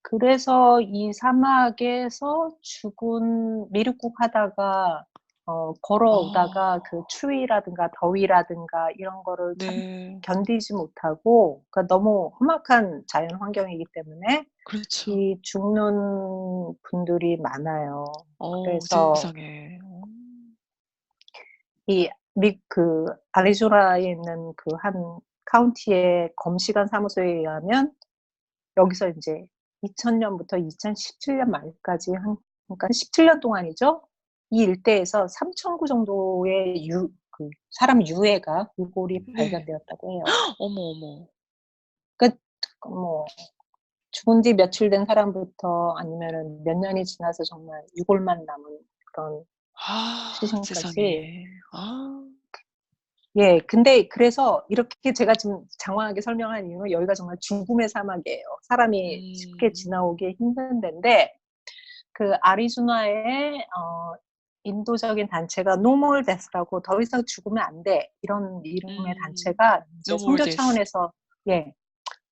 그래서 이 사막에서 죽은 밀입국 하다가 걸어오다가 그 추위라든가 더위라든가 이런 거를 참 견디지 못하고 그러니까 너무 험악한 자연 환경이기 때문에 이 죽는 분들이 많아요. 그래서 세상에. 그 아리조나에 있는 그 한 카운티의 검시관 사무소에 의하면 여기서 이제 2000년부터 2017년 말까지 그러니까 17년 동안이죠. 이 일대에서 3,000구 정도의 사람 유골이 발견되었다고 해요. 어머. 그러니까 뭐 죽은 지 며칠 된 사람부터 아니면은 몇 년이 지나서 정말 유골만 남은 그런 시신까지. 세상에. 예, 근데 그래서 이렇게 제가 지금 장황하게 설명한 이유는 여기가 정말 죽음의 사막이에요. 사람이 쉽게 지나오기 힘든 데인데 그 아리조나의 인도적인 단체가 No More Death라고 더 이상 죽으면 안 돼 이런 이름의 단체가 이제 선교 차원에서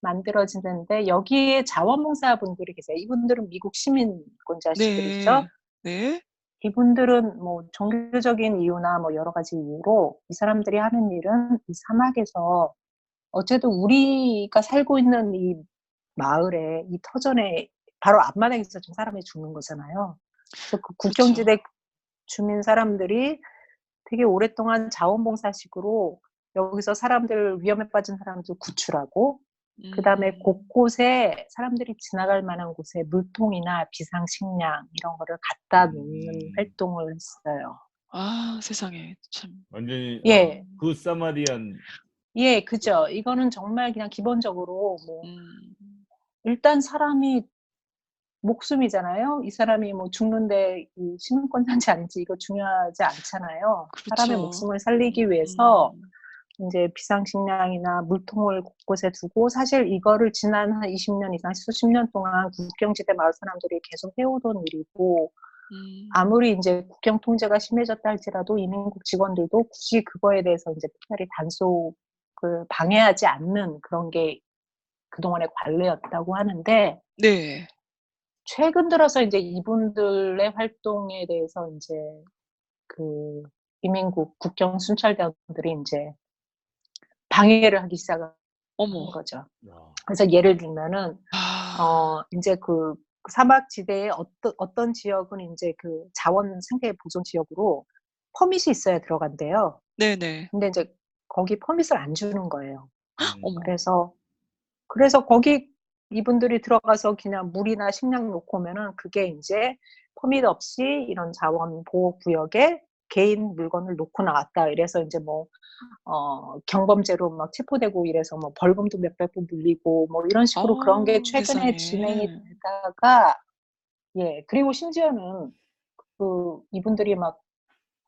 만들어지는데 여기에 자원봉사분들이 계세요. 이분들은 미국 시민권자 시들이죠. 네. 이분들은 뭐 종교적인 이유나 뭐 여러 가지 이유로 이 사람들이 하는 일은 이 사막에서 어쨌든 우리가 살고 있는 이 마을에 이 터전에 바로 앞마당에서 지금 사람이 죽는 거잖아요. 그래서 그 그렇죠. 국경지대 주민 사람들이 되게 오랫동안 자원봉사식으로 여기서 사람들 위험에 빠진 사람들 구출하고 그다음에 곳곳에 사람들이 지나갈 만한 곳에 물통이나 비상식량 이런 거를 갖다 놓는 활동을 했어요. 아, 세상에 참. 완전히 예. 그 사마리안 예, 그죠. 이거는 정말 그냥 기본적으로 뭐 음. 일단 사람이 목숨이잖아요. 이 사람이 뭐 죽는데 이 시민권 산지 아닌지 이거 중요하지 않잖아요. 사람의 그렇죠. 목숨을 살리기 위해서 음. 인제 비상식량이나 물통을 곳곳에 두고 사실 이거를 지난 한 20년 이상 수십 년 동안 국경지대 마을 사람들이 계속 해오던 일이고 아무리 인제 국경 통제가 심해졌다 할지라도 이민국 직원들도 굳이 그거에 대해서 인제 특별히 단속을 방해하지 않는 그런 게 그동안의 관례였다고 하는데 네. 최근 들어서 인제 이분들의 활동에 대해서 인제 그 이민국 국경 순찰대원들이 인제 방해를 하기 시작한 어머. 거죠. 와. 그래서 예를 들면은 아. 인제 그 사막 지대의 어떤 지역은 인제 그 자원 생태 보존 지역으로 퍼밋이 있어야 들어간대요. 네네. 근데 인제 거기 퍼밋을 안 주는 거예요. 어머. 그래서 거기 이분들이 들어가서 그냥 물이나 식량 놓고 오면은 그게 인제 퍼밋 없이 이런 자원 보호 구역에 개인 물건을 놓고 나왔다. 이래서 인제 뭐 경범죄로 막 체포되고 이래서 뭐 벌금도 몇백 부 물리고 뭐 이런 식으로 그런 게 최근에 진행이 세상에. 되다가 예 그리고 심지어는 그 이분들이 막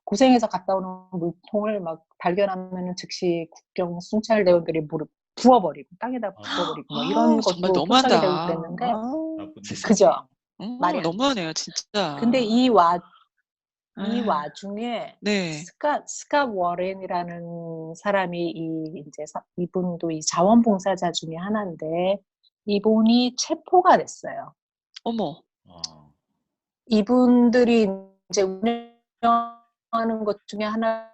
고생해서 갔다 오는 물통을 막 발견하면은 즉시 국경 순찰대원들이 물을 부어버리고 땅에다 부어버리고 뭐 이런 정말 것도 포착이 너무한다. 되고 그랬는데 나쁜 세상에. 그죠. 말이 안 되죠. 너무하네요 진짜. 근데 이 아유. 와중에 네. 스캇 워렌이라는 사람이 인제 이분도 이 자원봉사자 중에 하나인데 이분이 체포가 됐어요. 어머. 아. 이분들이 인제 운영하는 것 중에 하나가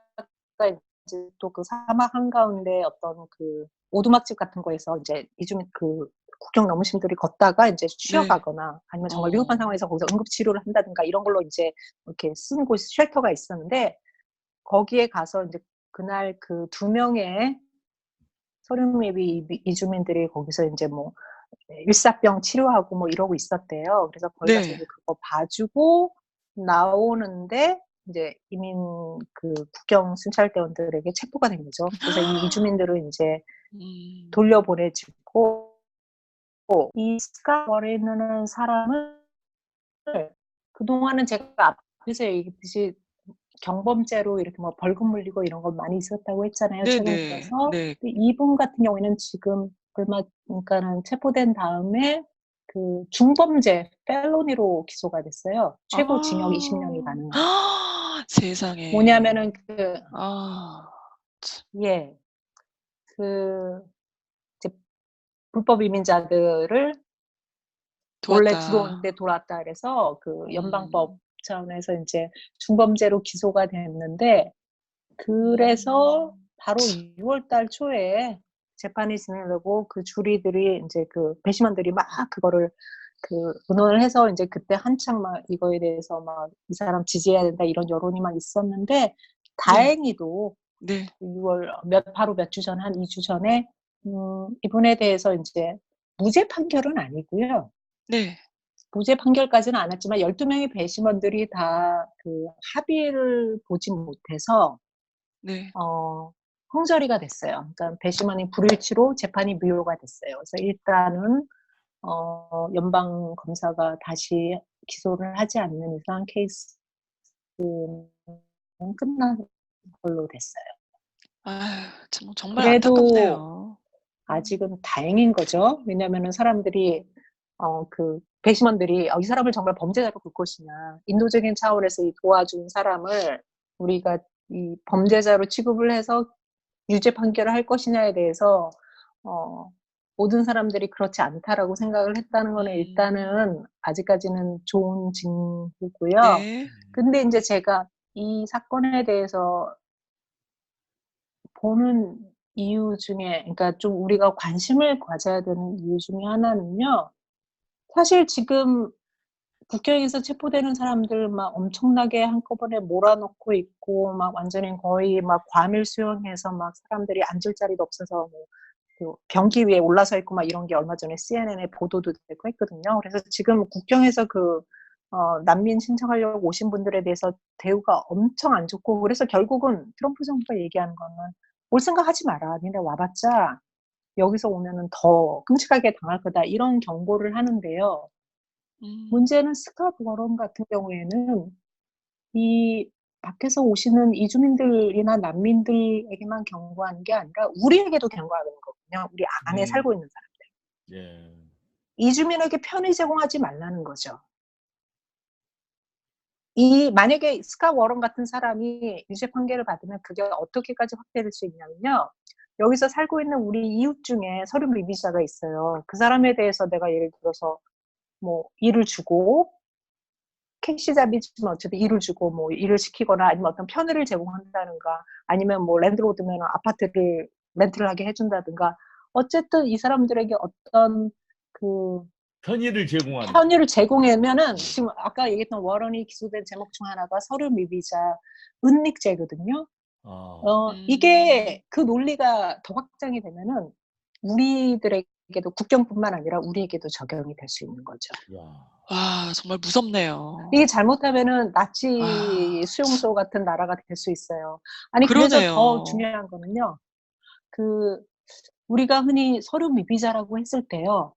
인제 또 그 사막 한가운데 어떤 그 오두막집 같은 거에서 인제 이주민 그 국경 넘으신 분들이 걷다가 인제 네. 쉬어가거나 아니면 정말 위급한 상황에서 거기서 응급 치료를 한다든가 이런 걸로 인제 이렇게 쓴 곳이 쉘터가 있었는데 거기에 가서 인제 그날 그 2명의 소련민비 이주민들이 거기서 인제 뭐 일사병 치료하고 뭐 이러고 있었대요. 그래서 거기 가서 네. 이제 그거 봐주고 나오는데 인제 이민 그 국경 순찰대원들에게 체포가 된 거죠. 그래서 이 이주민들은 인제 음. 돌려보내지고 이 스캇 워렌이라는 사람을 그동안은 제가 앞에서 얘기했듯이 경범죄로 이렇게 뭐 벌금 물리고 이런 거 많이 있었다고 했잖아요, 최근 네네. 들어서. 네. 근데 이분 같은 경우에는 지금 얼마 그러니까는 체포된 다음에 그 중범죄 felony로 기소가 됐어요. 최고 징역 20 년이 아. 가는. 세상에. 뭐냐면은 아. 참. 예. 그 이제 불법 이민자들을 원래 도왔다. 들어온 데 돌아왔다 그래서 그 연방법 음. 차원에서 인제 중범죄로 기소가 됐는데 그래서 바로 참. 6월 달 초에 재판이 진행되고 그 주리들이 인제 그 배심원들이 막 그거를 그 의논을 해서 인제 그때 한창 막 이거에 대해서 막 '이 사람 지지해야 된다.' 이런 여론이 막 있었는데 네. 다행히도 네. 6월 바로 몇 주 전 한 2주 전에 이분에 대해서 인제 무죄 판결은 아니고요. 네. 무죄 판결까지는 않았지만 12명의 배심원들이 다 그 합의를 보지 못해서 네. 어 항저리가 됐어요. 그러니까 배심원이 불일치로 재판이 무효가 됐어요. 그래서 일단은 연방 검사가 다시 기소를 하지 않는 이상 케이스는 끝난 걸로 됐어요. 아유 참 정말 그래도 안타깝네요. 아직은 다행인 거죠. 왜냐면은 사람들이 그 배심원들이 '이 사람을 정말 범죄자로 볼 것이냐. 인도적인 차원에서 이 도와준 사람을 우리가 이 범죄자로 취급을 해서 유죄 판결을 할 것이냐.'에 대해서 어 모든 사람들이 그렇지 않다라고 생각을 했다는 거는 일단은 아직까지는 좋은 징후고요. 네. 근데 이제 제가 이 사건에 대해서 보는 이유 중에, 그러니까 좀 우리가 관심을 가져야 되는 이유 중에 하나는요. 사실 지금 국경에서 체포되는 사람들 막 엄청나게 한꺼번에 몰아넣고 있고, 막 완전히 거의 막 과밀 수용해서 막 사람들이 앉을 자리도 없어서 뭐 그 변기 위에 올라서 있고 막 이런 게 얼마 전에 CNN에 보도도 되고 했거든요. 그래서 지금 국경에서 난민 신청하려고 오신 분들에 대해서 대우가 엄청 안 좋고, 그래서 결국은 트럼프 정부가 얘기하는 거는 올 생각하지 마라. 니네 와봤자 여기서 오면은 더 끔찍하게 당할 거다. 이런 경고를 하는데요. 문제는 스캇 워런 같은 경우에는 이 밖에서 오시는 이주민들이나 난민들에게만 경고하는 게 아니라 우리에게도 경고하는 거거든요. 우리 안에 살고 있는 사람들. 예. 이주민에게 편의 제공하지 말라는 거죠. 만약에 스캇 워런 같은 사람이 유죄 판결을 받으면 그게 어떻게까지 확대될 수 있냐면요. 여기서 살고 있는 우리 이웃 중에 서류 미비자가 있어요. 그 사람에 대해서 내가 예를 들어서 뭐 일을 주고, 캐시잡이지만 어쨌든 일을 주고 뭐 일을 시키거나 아니면 어떤 편의를 제공한다든가 아니면 뭐 랜드로드면 아파트를 렌트를 하게 해준다든가, 어쨌든 이 사람들에게 어떤 그 편의를 제공하는. 편의를 제공하면은, 지금 아까 얘기했던 워런이 기소된 제목 중 하나가 서류 미비자 은닉죄거든요. 이게 그 논리가 더 확장이 되면은 우리들에게도, 국경뿐만 아니라 우리에게도 적용이 될 수 있는 거죠. 와, 정말 무섭네요. 이게 잘못하면은 나치 아, 수용소 같은 나라가 될 수 있어요. 아니, 그러네요. 그래서 더 중요한 거는요. 우리가 흔히 서류 미비자라고 했을 때요.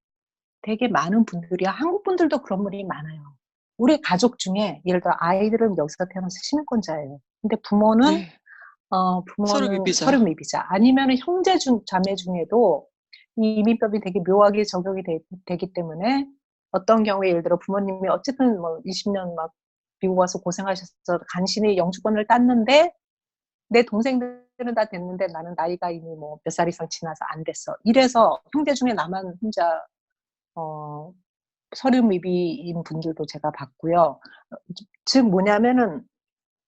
되게 많은 분들이, 한국 분들도 그런 분이 많아요. 우리 가족 중에 예를 들어 아이들은 여기서 태어나서 시민권자예요. 근데 부모는 네. 서류 미비자. 서류 미비자. 아니면 자매 중에도 이 이민법이 되게 묘하게 적용이 되기 때문에 어떤 경우에 예를 들어 부모님이 어쨌든 뭐 20년 막 미국 와서 고생하셔서 간신히 영주권을 땄는데 내 동생들은 다 됐는데 나는 나이가 이미 뭐 몇 살 이상 지나서 안 됐어. 이래서 형제 중에 나만 혼자 서류 미비인 분들도 제가 봤고요. 즉 뭐냐면은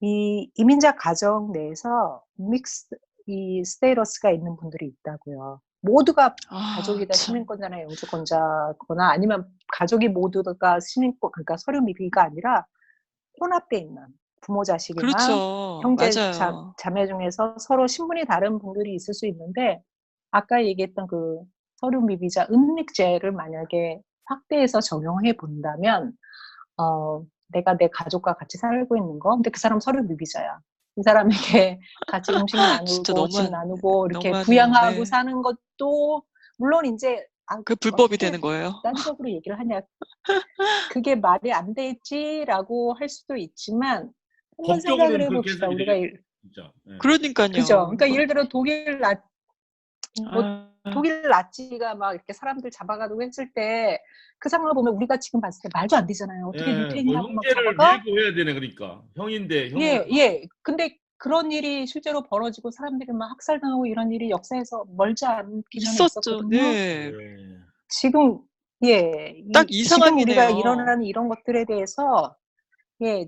이 이민자 가정 내에서 이 스테이러스가 있는 분들이 있다고요. 모두가 가족이 다 참. 시민권자나 영주권자거나 아니면 가족이 모두가 그러니까 서류 미비가 아니라 혼합돼 있는 부모 자식이나 그렇죠. 형제 맞아요. 자매 중에서 서로 신분이 다른 분들이 있을 수 있는데, 아까 얘기했던 그 서류 미비자 은닉죄를 만약에 확대해서 적용해 본다면, 내가 내 가족과 같이 살고 있는 거, 근데 그 사람 서류 미비자야. 이 사람에게 같이 음식 진짜 나누고 집 나누고 이렇게 너무하네요. 부양하고 네. 사는 것도 물론 이제 그 불법이 어떻게 되는 거예요. 극단적으로 얘기를 하냐, 그게 말이 안 되지라고 할 수도 있지만 한번 생각을 법적으로는 그렇게 해봅시다. 해석이 우리가 되겠죠. 진짜. 예. 그러니까요. 그죠? 그러니까 예를 들어 아, 독일 나치가 막 이렇게 사람들 잡아가지고 했을 때 그 상황을 보면 우리가 지금 봤을 때 말도 안 되잖아요. 어떻게 예, 뭐 유태인이라고 막 형제를 잡아가? 밀고 해야 되네, 그러니까 형인데 형을. 예. 근데 그런 일이 실제로 벌어지고 사람들이 막 학살당하고 이런 일이 역사에서 멀지 않기 전에 있었죠. 있었거든요. 네. 예. 지금 딱 이 이 지금 우리가 상황이네요. 일어나는 이런 것들에 대해서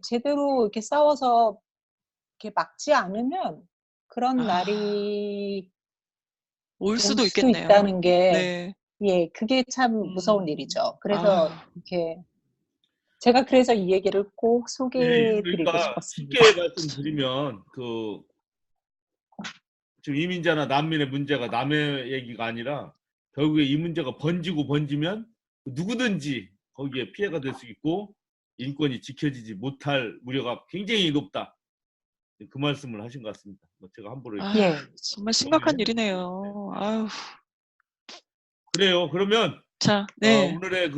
제대로 이렇게 싸워서 이렇게 막지 않으면 그런 날이 올 올 수도 수도 있겠네요. 있다는 게, 네. 그게 참 무서운 일이죠. 그래서 아, 이렇게 제가 그래서 이 얘기를 꼭 예, 소개해 드리고 그러니까 싶었습니다. 쉽게 말씀드리면 지금 이민자나 난민의 문제가 남의 얘기가 아니라 결국에 이 문제가 번지면 누구든지 거기에 피해가 될 수 있고 인권이 지켜지지 못할 우려가 굉장히 높다. 그 말씀을 하신 것 같습니다. 뭐 제가 함부로 이렇게 정말 심각한 일이네요. 아유, 그래요. 그러면 자, 네. 오늘의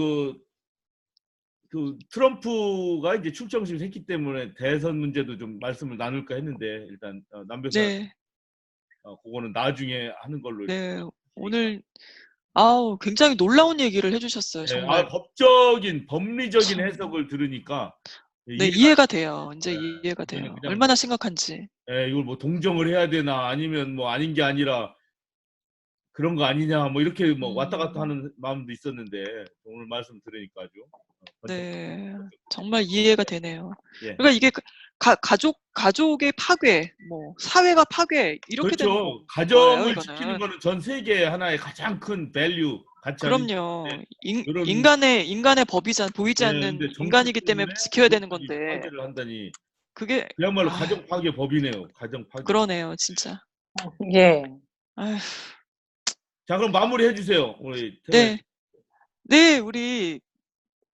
트럼프가 이제 출정식이 생기 때문에 대선 문제도 좀 말씀을 나눌까 했는데 일단 남배사 네. 그거는 나중에 하는 걸로. 네. 오늘 굉장히 놀라운 얘기를 해주셨어요. 네, 정말. 법리적인 참. 해석을 들으니까 네, 이해가 돼요. 이제 이해가 돼요. 그냥 얼마나 심각한지. 이걸 뭐 동정을 해야 되나 아니면 뭐 아닌 게 아니라 그런 거 아니냐 뭐 이렇게 뭐 왔다 갔다 음. 하는 마음도 있었는데 오늘 말씀 들으니까 아주 네. 정말 이해가 되네요. 예. 그러니까 이게 가족의 파괴, 뭐 사회가 파괴 이렇게 되는 그렇죠. 거예요, 가정을 이거는. 지키는 거는 전 세계 하나의 가장 큰 밸류 가치 그럼요. 아닌데 인 이런 인간의 법이잖아. 보이지 예, 않는 근데 정치 인간이기 때문에 때문에 지켜야 되는 그것까지 건데 파괴를 한다니 그게 그야말로 아 가정 파괴 법이네요. 가정 파괴. 그러네요, 진짜. 예. 아휴. 자, 그럼 마무리해 주세요. 우리 태나 네. 네. 우리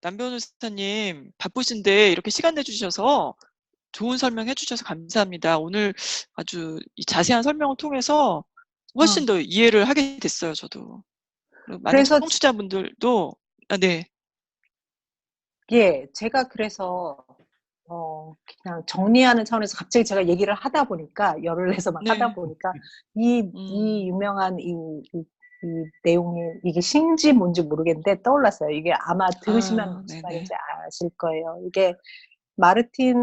남 변호사님 바쁘신데 이렇게 시간 내 주셔서 좋은 설명해 주셔서 감사합니다. 오늘 아주 이 자세한 설명을 통해서 훨씬 더 이해를 하게 됐어요, 저도. 그리고 많은 그래서 청취자분들도 네. 예, 제가 그래서 그냥 정리하는 차원에서 갑자기 제가 얘기를 하다 보니까 열을 내서 막 하다 네. 보니까 이 유명한 이 내용이 이게 신지 뭔지 모르겠는데 떠올랐어요. 이게 아마 들으시면 무슨 네네. 말인지 아실 거예요. 이게 마르틴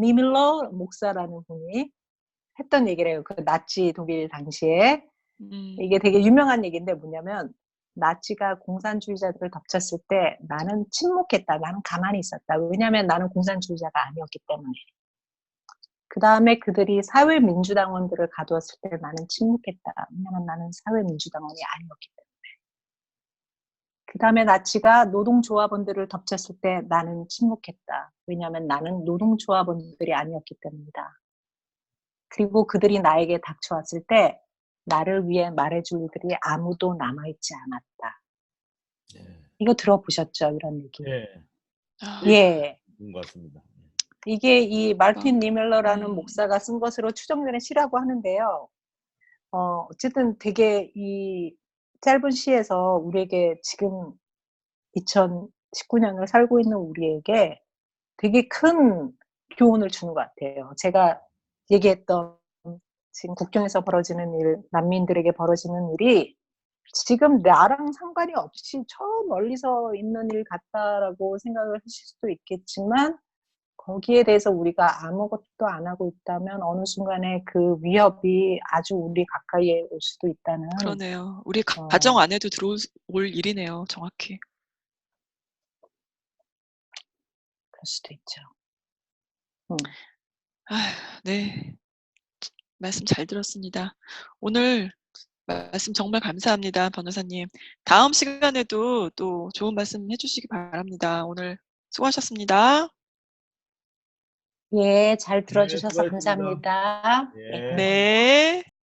니밀러 목사라는 분이 했던 얘기래요. 그 나치 독일 당시에. 이게 되게 유명한 얘기인데 뭐냐면 나치가 공산주의자들을 덮쳤을 때 나는 침묵했다. 나는 가만히 있었다. 왜냐하면 나는 공산주의자가 아니었기 때문에. 그 다음에 그들이 사회민주당원들을 가두었을 때 나는 침묵했다. 왜냐하면 나는 사회민주당원이 아니었기 때문에. 그 다음에 나치가 노동조합원들을 덮쳤을 때 나는 침묵했다. 왜냐하면 나는 노동조합원들이 아니었기 때문이다. 그리고 그들이 나에게 닥쳐왔을 때 나를 위해 말해줄 이들이 아무도 남아있지 않았다. 예. 이거 들어보셨죠? 이런 얘기. 예. 예. 그런 것 같습니다. 이게 이 마르틴 니멜러라는 목사가 쓴 것으로 추정되는 시라고 하는데요. 어쨌든 되게 이 짧은 시에서 우리에게 지금 2019년을 살고 있는 우리에게 되게 큰 교훈을 주는 것 같아요. 제가 얘기했던 지금 국경에서 벌어지는 일, 난민들에게 벌어지는 일이 지금 나랑 상관이 없이 저 멀리서 있는 일 같다라고 생각을 하실 수도 있겠지만 거기에 대해서 우리가 아무것도 안 하고 있다면 어느 순간에 그 위협이 아주 우리 가까이에 올 수도 있다는. 그러네요. 우리 가정 안에도 들어올 일이네요, 정확히. 그럴 수도 있죠. 네. 말씀 잘 들었습니다. 오늘 말씀 정말 감사합니다, 변호사님. 다음 시간에도 또 좋은 말씀 해주시기 바랍니다. 오늘 수고하셨습니다. 예, 잘 네, 들어주셔서 수고하셨습니다. 감사합니다. 예. 네.